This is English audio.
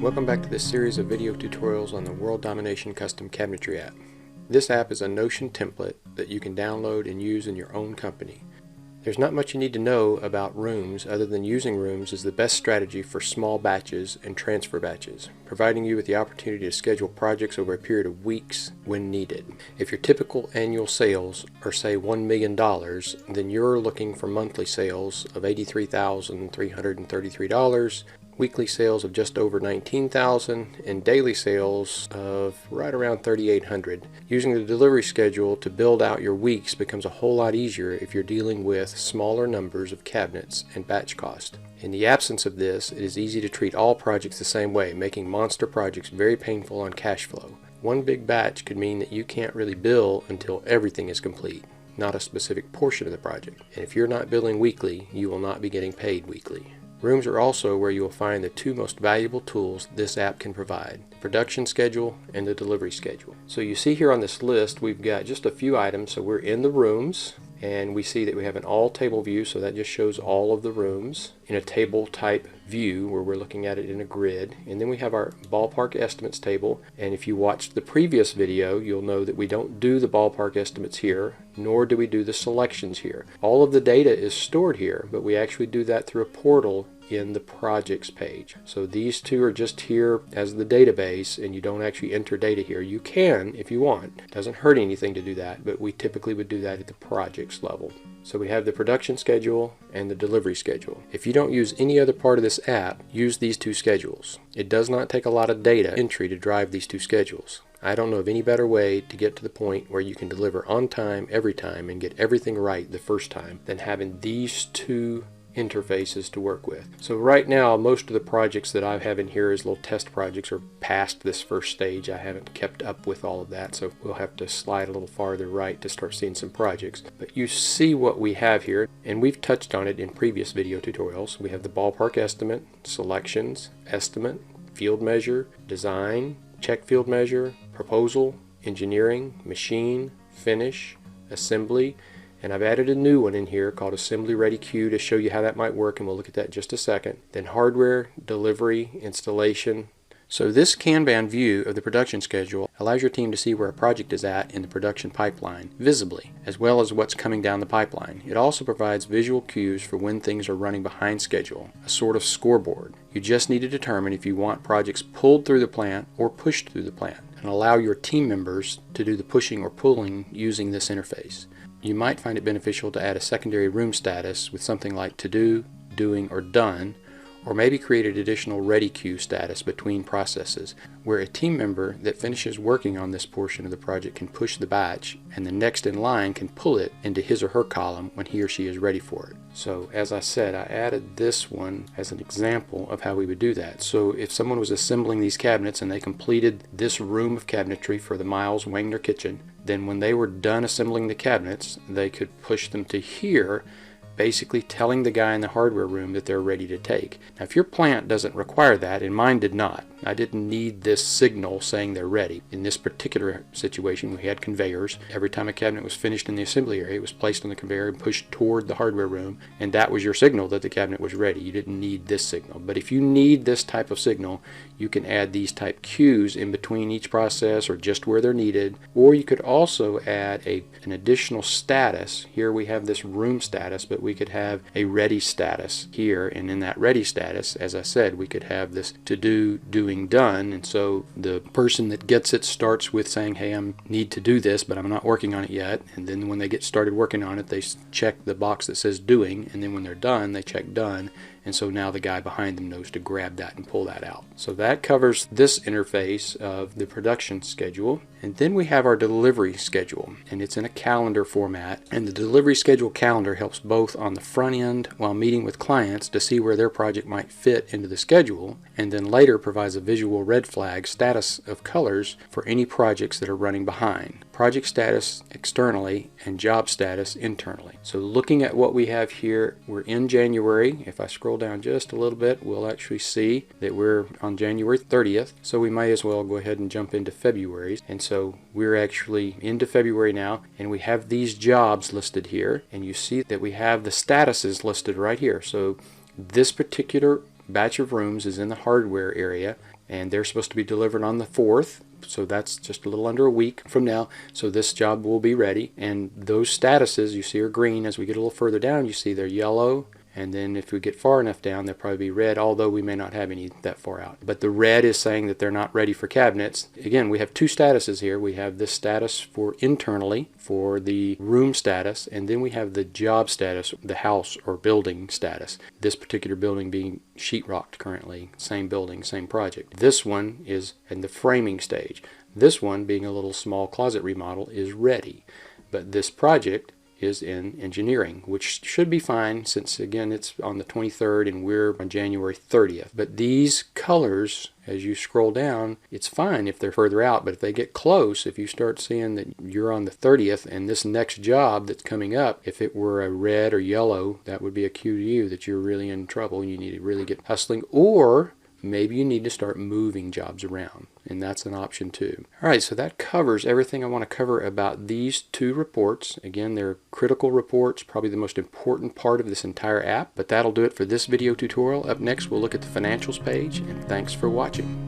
Welcome back to this series of video tutorials on the World Domination Custom Cabinetry app. This app is a Notion template that you can download and use in your own company. There's not much you need to know about rooms other than using rooms is the best strategy for small batches and transfer batches, providing you with the opportunity to schedule projects over a period of weeks when needed. If your typical annual sales are say $1 million, then you're looking for monthly sales of $83,333, weekly sales of just over $19,000, and daily sales of right around $3,800. Using the delivery schedule to build out your weeks becomes a whole lot easier if you're dealing with smaller numbers of cabinets and batch cost. In the absence of this, it is easy to treat all projects the same way, making monster projects very painful on cash flow. One big batch could mean that you can't really bill until everything is complete, not a specific portion of the project. And if you're not billing weekly, you will not be getting paid weekly. Rooms are also where you will find the two most valuable tools this app can provide, the production schedule and the delivery schedule. So you see here on this list we've got just a few items. So we're in the rooms and we see that we have an all table view, so that just shows all of the rooms in a table type view where we're looking at it in a grid. And then we have our ballpark estimates table, and if you watched the previous video you'll know that we don't do the ballpark estimates here, nor do we do the selections here. All of the data is stored here, but we actually do that through a portal in the projects page. So these two are just here as the database, and you don't actually enter data here. You can if you want. It doesn't hurt anything to do that, but we typically would do that at the projects level. So we have the production schedule and the delivery schedule. If you don't use any other part of this app, use these two schedules. It does not take a lot of data entry to drive these two schedules. I don't know of any better way to get to the point where you can deliver on time every time and get everything right the first time than having these two interfaces to work with. So right now most of the projects that I have in here as little test projects are past this first stage. I haven't kept up with all of that, so we'll have to slide a little farther right to start seeing some projects. But you see what we have here, and we've touched on it in previous video tutorials. We have the ballpark estimate, selections, estimate, field measure, design, check field measure, proposal, engineering, machine, finish, assembly, and I've added a new one in here called Assembly Ready Queue to show you how that might work, and we'll look at that in just a second. Then hardware, delivery, installation. So this Kanban view of the production schedule allows your team to see where a project is at in the production pipeline visibly, as well as what's coming down the pipeline. It also provides visual cues for when things are running behind schedule, a sort of scoreboard. You just need to determine if you want projects pulled through the plant or pushed through the plant, and allow your team members to do the pushing or pulling using this interface. You might find it beneficial to add a secondary room status with something like to do, doing, or done, or maybe create an additional ready queue status between processes where a team member that finishes working on this portion of the project can push the batch and the next in line can pull it into his or her column when he or she is ready for it. So as I said, I added this one as an example of how we would do that. So if someone was assembling these cabinets and they completed this room of cabinetry for the Miles Wagner kitchen, then when they were done assembling the cabinets, they could push them to here, basically telling the guy in the hardware room that they're ready to take. Now if your plant doesn't require that, and mine did not, I didn't need this signal saying they're ready. In this particular situation we had conveyors. Every time a cabinet was finished in the assembly area, it was placed on the conveyor and pushed toward the hardware room, and that was your signal that the cabinet was ready. You didn't need this signal. But if you need this type of signal, you can add these type cues in between each process or just where they're needed, or you could also add an additional status. Here we have this room status, but we could have a ready status here, and in that ready status, as I said, we could have this to do, doing, done, and so the person that gets it starts with saying, hey, I need to do this, but I'm not working on it yet, and then when they get started working on it, they check the box that says doing, and then when they're done, they check done, and so now the guy behind them knows to grab that and pull that out. So that covers this interface of the production schedule. And then we have our delivery schedule, and it's in a calendar format, and the delivery schedule calendar helps both on the front end while meeting with clients to see where their project might fit into the schedule, and then later provides a visual red flag status of colors for any projects that are running behind. Project status externally and job status internally. So looking at what we have here, we're in January. If I scroll down just a little bit, we'll actually see that we're on January 30th, so we may as well go ahead and jump into February. And so we're actually into February now, and we have these jobs listed here, and you see that we have the statuses listed right here. So this particular batch of rooms is in the hardware area, and they're supposed to be delivered on the 4th. So that's just a little under a week from now. So this job will be ready. And those statuses you see are green. As we get a little further down, you see they're yellow. And then if we get far enough down, they'll probably be red, although we may not have any that far out. But the red is saying that they're not ready for cabinets. Again, we have two statuses here. We have this status for internally, for the room status, and then we have the job status, the house or building status. This particular building being sheetrocked currently, same building, same project. This one is in the framing stage. This one, being a little small closet remodel, is ready. But this project is in engineering, which should be fine since, again, it's on the 23rd and we're on January 30th. But these colors, as you scroll down, it's fine if they're further out, but if they get close, if you start seeing that you're on the 30th and this next job that's coming up, if it were a red or yellow, that would be a cue to you that you're really in trouble and you need to really get hustling, or maybe you need to start moving jobs around, and that's an option too. All right, so that covers everything I want to cover about these two reports. Again, they're critical reports, probably the most important part of this entire app, but that'll do it for this video tutorial. Up next, we'll look at the financials page, and thanks for watching.